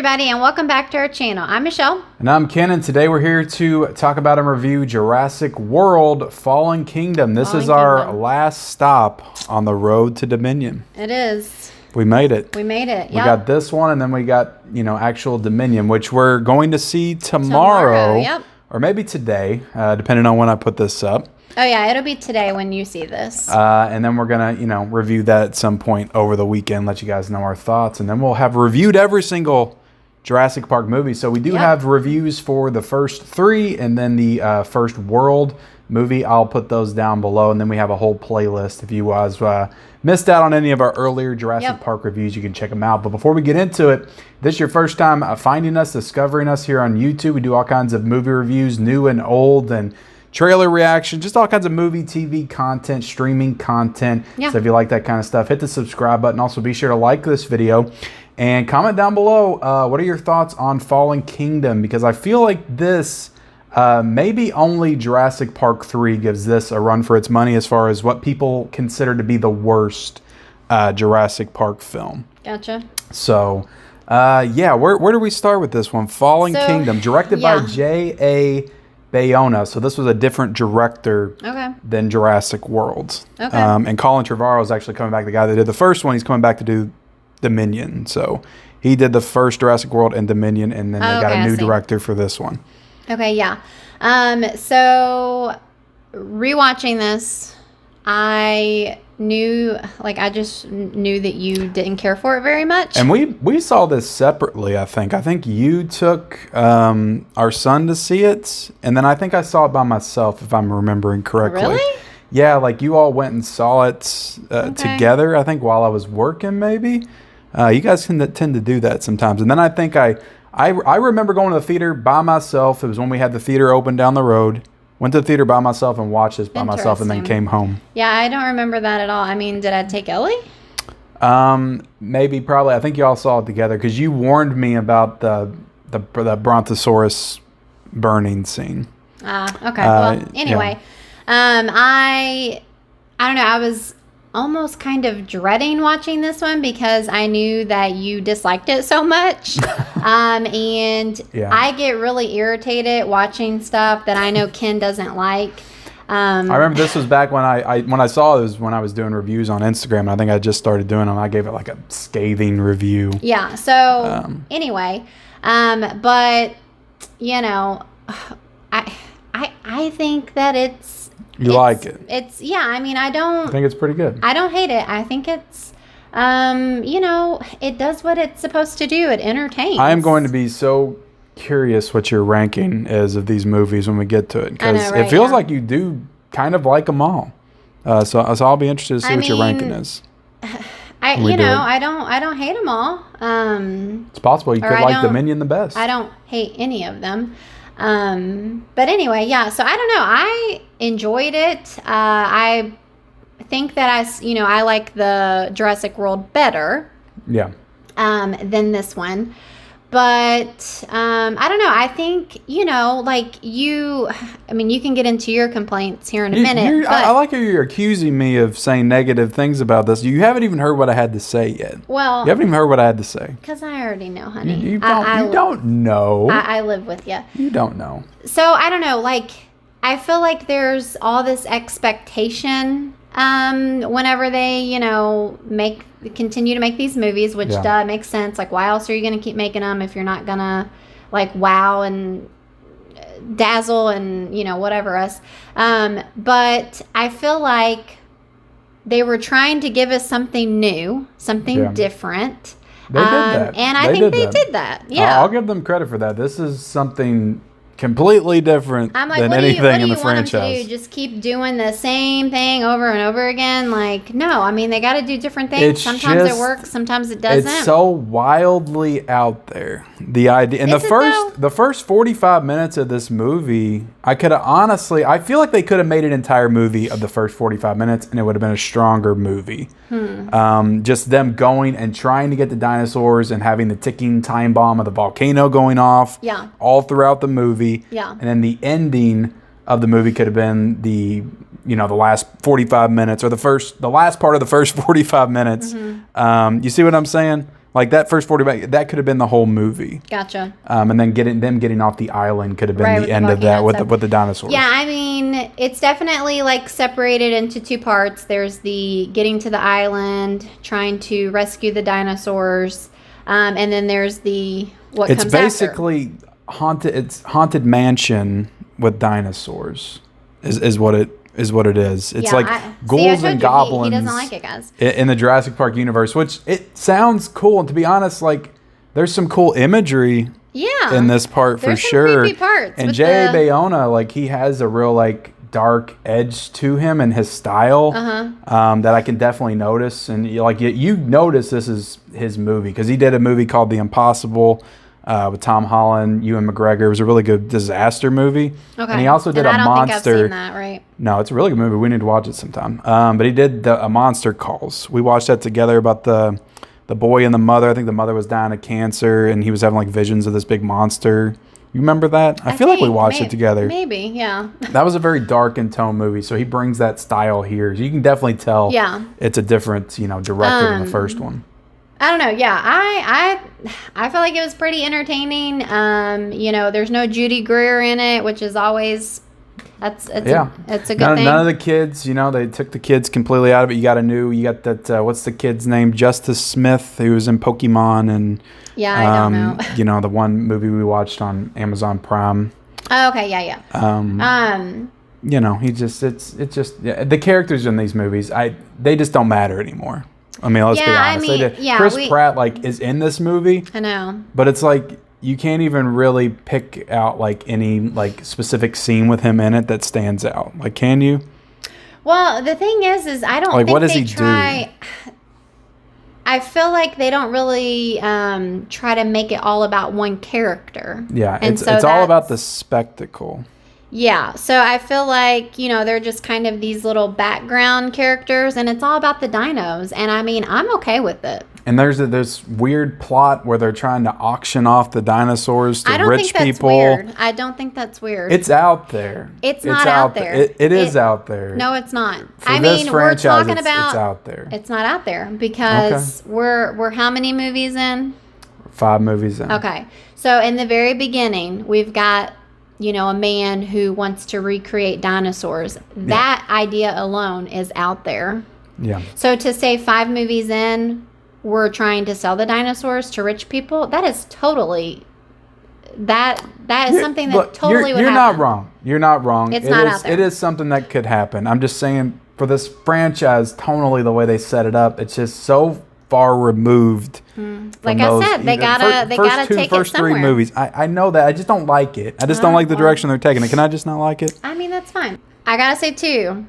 everybody, and welcome back to our channel. I'm Michelle. And I'm Ken, and today we're here to talk about and review Jurassic World Fallen Kingdom. This is our last stop on the road to Dominion. It is. We made it. We made it, We got this one, and then we got, actual Dominion, which we're going to see tomorrow. Yep. Or maybe today, depending on when I put this up. Oh, yeah, it'll be today when you see this. And then we're going to, review that at some point over the weekend, let you guys know our thoughts. And then we'll have reviewed every single Jurassic Park movie. So we do have reviews for the first 3 and then the first World movie. I'll put those down below. And then we have a whole playlist. If you guys missed out on any of our earlier Jurassic Park reviews, you can check them out. But before we get into it, if this is your first time finding us, discovering us here on YouTube. We do all kinds of movie reviews, new and old, and trailer reaction, just all kinds of movie, TV content, streaming content. So if you like that kind of stuff, hit the subscribe button. Also, be sure to like this video and comment down below. What are your thoughts on Fallen Kingdom? Because I feel like this, maybe only Jurassic Park 3 gives this a run for its money as far as what people consider to be the worst Jurassic Park film. Gotcha. So, yeah, where do we start with this one? Fallen Kingdom, directed by J.a Bayona. So this was a different director than Jurassic World. And Colin Trevorrow is actually coming back. The guy that did the first one, he's coming back to do Dominion. So he did the first Jurassic World and Dominion, and then they got a new director for this one. Okay, yeah. So rewatching this, I just knew that you didn't care for it very much. And we saw this separately, I think. I think you took our son to see it, and then I think I saw it by myself, if I'm remembering correctly. Really? Yeah, like you all went and saw it together, I think, while I was working, maybe. You guys tend to do that sometimes. And then I think I remember going to the theater by myself. It was when we had the theater open down the road. Went to the theater by myself and watched this by myself, and then came home. Yeah, I don't remember that at all. I mean, did I take Ellie? Maybe, probably. I think you all saw it together because you warned me about the Brontosaurus burning scene. Okay. Well, anyway, I don't know. I was almost kind of dreading watching this one because I knew that you disliked it so much. And I get really irritated watching stuff that I know Ken doesn't like. I remember this was back when I saw it was when I was doing reviews on Instagram. And I think I just started doing them. I gave it like a scathing review. Yeah. So anyway, but I think that it's like it. I mean, I think it's pretty good. I don't hate it. I think it's it does what it's supposed to do. It entertains. I am going to be so curious what your ranking is of these movies when we get to it, because it feels like you do kind of like them all. So I'll be interested to see what your ranking is. I don't hate them all. It's possible you could like Dominion the best. I don't hate any of them. But anyway, so I don't know. I enjoyed it. I think that I like the Jurassic World better. Yeah. Than this one. But, I don't know. I think, you can get into your complaints here in a minute. I like how you're accusing me of saying negative things about this. You haven't even heard what I had to say yet. Well, you haven't even heard what I had to say. Because I already know, honey. You don't know. I live with you. You don't know. So, I don't know. I feel like there's all this expectation whenever they, continue to make these movies, which makes sense. Like, why else are you going to keep making them if you're not going to, wow and dazzle and, whatever else. But I feel like they were trying to give us something new, something different. They did that. And I think they did that. Yeah. I'll give them credit for that. This is something completely different than anything in the franchise. Just keep doing the same thing over and over again? No. I mean, they got to do different things. Sometimes it works, sometimes it doesn't. It's so wildly out there. The idea, and the first 45 minutes of this movie, I feel like they could have made an entire movie of the first 45 minutes, and it would have been a stronger movie. Just them going and trying to get the dinosaurs and having the ticking time bomb of the volcano going off all throughout the movie. And then the ending of the movie could have been the last 45 minutes or the last part of the first 45 minutes. You see what I'm saying? Like that first 40 minutes, that could have been the whole movie. Gotcha. And then getting off the island could have been Right, the end of that with the dinosaurs. Yeah, I mean, it's definitely like separated into two parts. There's the getting to the island, trying to rescue the dinosaurs, and then there's the what comes after. It's basically haunted mansion with dinosaurs is what it is. It's ghouls and goblins. He doesn't like it, guys. In the Jurassic Park universe, which it sounds cool. And to be honest, like there's some cool imery in this part for sure. There's some creepy parts. And J.a Bayona, like he has a real like dark edge to him and his style that I can definitely notice. And you notice this is his movie because he did a movie called The Impossible. With Tom Holland, Ewan McGregor. It was a really good disaster movie. Okay. And he also did a monster. I don't think I've seen that, right? No, it's a really good movie. We need to watch it sometime. But he did a Monster Calls. We watched that together about the boy and the mother. I think the mother was dying of cancer, and he was having like visions of this big monster. You remember that? I feel like we watched it together. Maybe, yeah. That was a very dark in tone movie, so he brings that style here. So you can definitely tell it's a different, director than the first one. I don't know. Yeah, I feel like it was pretty entertaining. There's no Judy Greer in it, which is always it's a good thing. None of the kids, they took the kids completely out of it. You got that what's the kid's name? Justice Smith, who was in Pokemon, and I don't know. The one movie we watched on Amazon Prime. Oh, okay, yeah. The characters in these movies, they just don't matter anymore. I mean, let's be honest. Chris Pratt is in this movie. I know, but it's like you can't even really pick out like any like specific scene with him in it that stands out. Like, can you? Well, the thing is I don't think what does they he try. Do? I feel like they don't really try to make it all about one character. Yeah, it's all about the spectacle. Yeah, so I feel like, they're just kind of these little background characters, and it's all about the dinos, and I mean, I'm okay with it. And there's this weird plot where they're trying to auction off the dinosaurs to rich people. I don't think that's weird. It's out there. It's not out there. It is out there. No, it's not. We're talking about... It's out there. It's not out there because we're how many movies in? 5 movies in. Okay, so in the very beginning, we've got... a man who wants to recreate dinosaurs. That idea alone is out there. Yeah. So to say 5 movies in, we're trying to sell the dinosaurs to rich people, that is totally... That is something that totally would happen. You're not wrong. You're not wrong. It's not out there. It is something that could happen. I'm just saying, for this franchise, tonally, the way they set it up, it's just so far removed. Like I said, they gotta take it somewhere. First 3 movies. I know that. I just don't like it. I just don't like the direction they're taking it. Can I just not like it? I mean, that's fine. I gotta say too,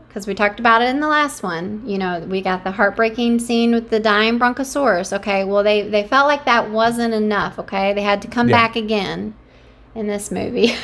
because we talked about it in the last one. We got the heartbreaking scene with the dying Brontosaurus. Okay, well they felt like that wasn't enough. Okay, they had to come back again in this movie,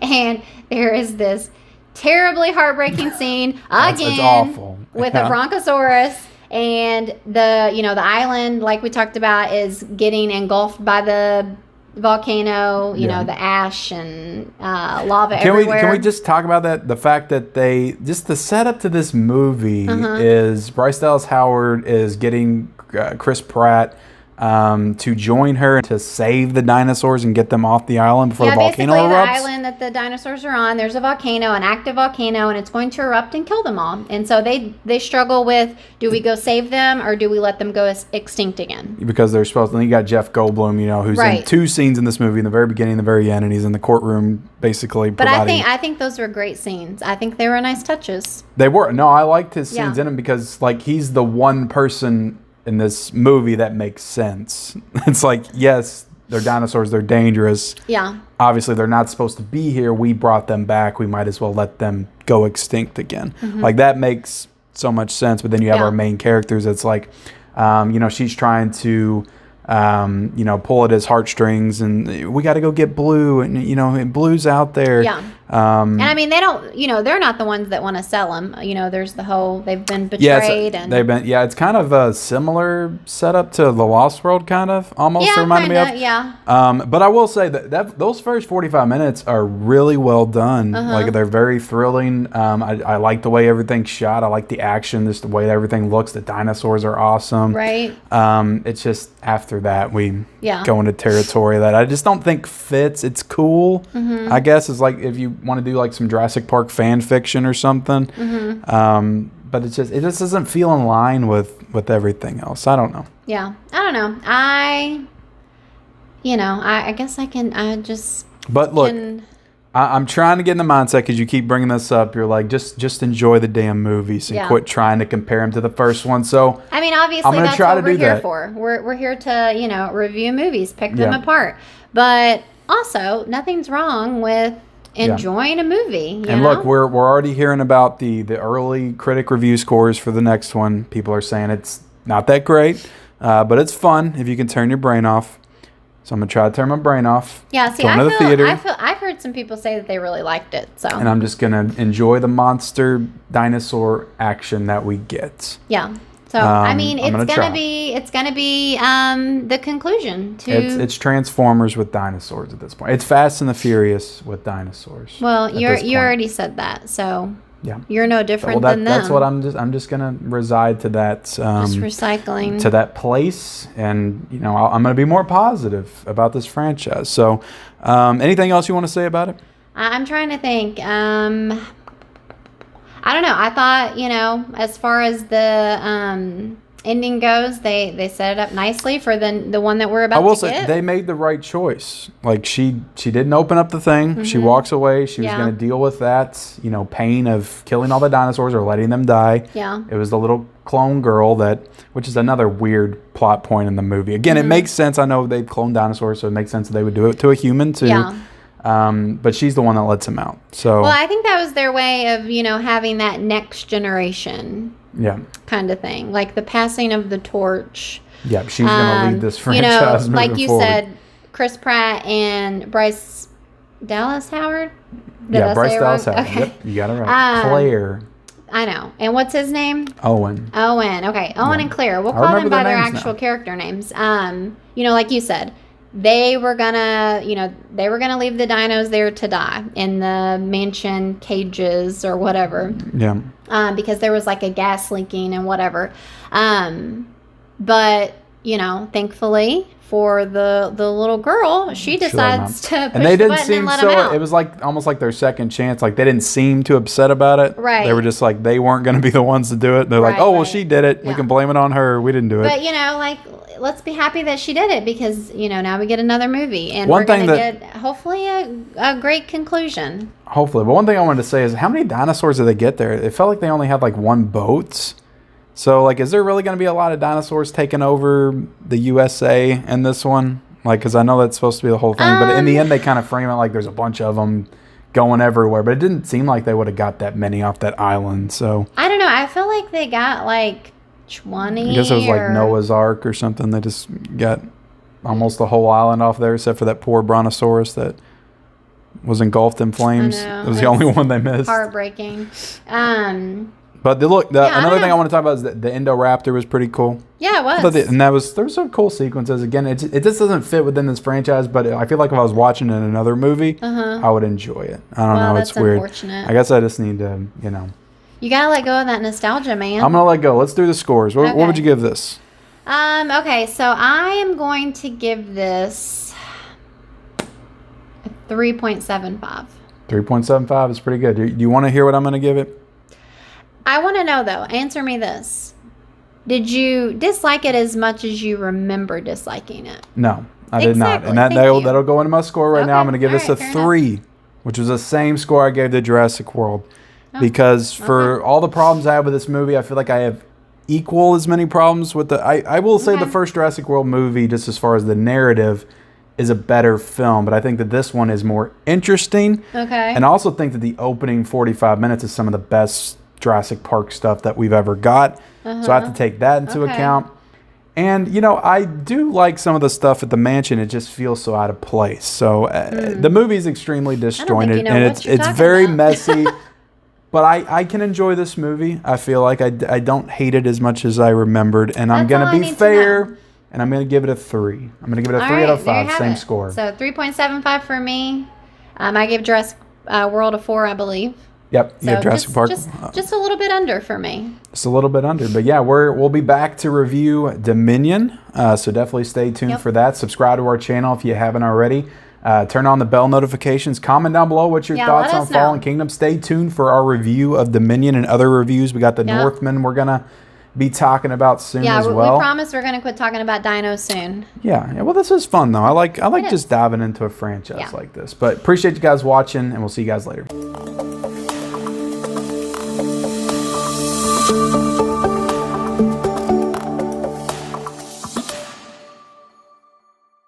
and there is this terribly heartbreaking scene again. It's awful. With a Brontosaurus. And the island, like we talked about, is getting engulfed by the volcano, the ash and lava everywhere. Can we just talk about that? The fact that the setup to this movie is Bryce Dallas Howard is getting Chris Pratt to join her to save the dinosaurs and get them off the island before the volcano erupts. The island that the dinosaurs are on, there's a volcano, an active volcano, and it's going to erupt and kill them all. And so they struggle with, do we go save them or do we let them go extinct again? Because they're supposed to. And you got Jeff Goldblum, who's in 2 scenes in this movie, in the very beginning and the very end, and he's in the courtroom basically. But I think those were great scenes. I think they were nice touches. They were. No, I liked his scenes in them because he's the one person in this movie that makes sense. It's like, yes, they're dinosaurs, they're dangerous. Yeah. Obviously, they're not supposed to be here. We brought them back. We might as well let them go extinct again. Like, that makes so much sense. But then you have our main characters. It's like, she's trying to pull at his heartstrings, and we got to go get Blue, and Blue's out there. Yeah. And I mean, they don't, they're not the ones that want to sell them. There's the whole, they've been betrayed. It's kind of a similar setup to The Lost World, kind of, almost reminded me of. Yeah. But I will say that those first 45 minutes are really well done. Like, they're very thrilling. I like the way everything's shot. I like the action, just the way everything looks. The dinosaurs are awesome. Right. It's just after that we go into territory that I just don't think fits. It's cool, I guess. It's like if you want to do like some Jurassic Park fan fiction or something, but it just doesn't feel in line with everything else. I don't know. Yeah, I don't know. I guess I can. But look, I'm trying to get in the mindset, because you keep bringing this up. You're like, just enjoy the damn movies and quit trying to compare them to the first one. So I mean, obviously, that's what we're here for. We're here to review movies, pick them apart, but also nothing's wrong with enjoying a movie. And look, we're already hearing about the early critic review scores for the next one. People are saying it's not that great, but it's fun if you can turn your brain off. So I'm gonna try to turn my brain off. Yeah, see, I've heard some people say that they really liked it. So, and I'm just gonna enjoy the monster dinosaur action that we get. Yeah. So I mean, it's gonna be the conclusion to. It's Transformers with dinosaurs at this point. It's Fast and the Furious with dinosaurs. Well, you already said that, so. Yeah. You're no different than them. That's what I'm just gonna reside to that. Just recycling to that place, and I'm gonna be more positive about this franchise. So, anything else you want to say about it? I'm trying to think. I don't know. I thought, as far as the ending goes, they set it up nicely for the one that we're about to get. I will say they made the right choice. Like, she didn't open up the thing. She walks away. She was going to deal with that, pain of killing all the dinosaurs or letting them die. Yeah. It was the little clone girl which is another weird plot point in the movie. Again, it makes sense. I know they clone dinosaurs, so it makes sense that they would do it to a human too. Yeah. But she's the one that lets him out. So, well, I think that was their way of, having that next generation kind of thing. Like the passing of the torch. Yeah, she's going to lead this franchise moving like you forward. said, Chris Pratt and Bryce Dallas Howard? Bryce Dallas Howard. Okay. Yep, you got it right. Claire. I know. And what's his name? Owen. Okay. Owen and Claire. We'll call them by their actual character names. Like you said, they were gonna leave the dinos there to die in the mansion cages or whatever. Yeah. Because there was like a gas leaking and whatever. But thankfully for the little girl, she decides to push the button and let him out. It was like almost like their second chance. Like, they didn't seem too upset about it. Right. They were just like, they weren't going to be the ones to do it. They're like, well, she did it. Yeah. We can blame it on her. We didn't do it. But let's be happy that she did it, because now we get another movie, and we're going to get hopefully a great conclusion. Hopefully. But one thing I wanted to say is, how many dinosaurs did they get there? It felt like they only had like one boat. So, is there really going to be a lot of dinosaurs taking over the USA in this one? Because I know that's supposed to be the whole thing. But in the end, they kind of frame it like there's a bunch of them going everywhere. But it didn't seem like they would have got that many off that island. So I don't know. I feel like they got like 20. I guess it was like Noah's Ark or something. They just got almost the whole island off there, except for that poor brontosaurus that was engulfed in flames. It was the only one they missed. Heartbreaking. But another thing I want to talk about is that the Indoraptor was pretty cool. Yeah, it was. There were some cool sequences. Again, it just doesn't fit within this franchise, but I feel like if I was watching it in another movie, I would enjoy it. I don't know. It's weird. Unfortunate. I guess I just need to, You gotta let go of that nostalgia, man. I'm gonna let go. Let's do the scores. What would you give this? Okay, so I am going to give this a 3.75. 3.75 is pretty good. Do you want to hear what I'm gonna give it? I want to know, though. Answer me this. Did you dislike it as much as you remember disliking it? No, I did not. And that'll go into my score right now. I'm going to give this a 3, which was the same score I gave to Jurassic World. Because for all the problems I have with this movie, I feel like I have equal as many problems with I will say the first Jurassic World movie, just as far as the narrative, is a better film. But I think that this one is more interesting. Okay. And I also think that the opening 45 minutes is some of the best Jurassic Park stuff that we've ever got. So I have to take that into account. And, you know, I do like some of the stuff at the mansion. It just feels so out of place. So the movie is extremely disjointed, and it's very messy. But I can enjoy this movie. I feel like I don't hate it as much as I remembered. And I'm going to be fair, and I'm going to give it a 3. I'm going to give it a 3 out of 5, same score. So 3.75 for me. I gave Jurassic World a 4, I believe. Yep, so Jurassic Park. Just a little bit under for me. Just a little bit under. But yeah, we'll be back to review Dominion. So definitely stay tuned for that. Subscribe to our channel if you haven't already. Turn on the bell notifications. Comment down below what's your thoughts on Fallen Kingdom. Stay tuned for our review of Dominion and other reviews. We got the Northman we're going to be talking about soon as well. We promise we're going to quit talking about dinos soon. Yeah. Well, this is fun, though. I like just diving into a franchise like this. But appreciate you guys watching, and we'll see you guys later.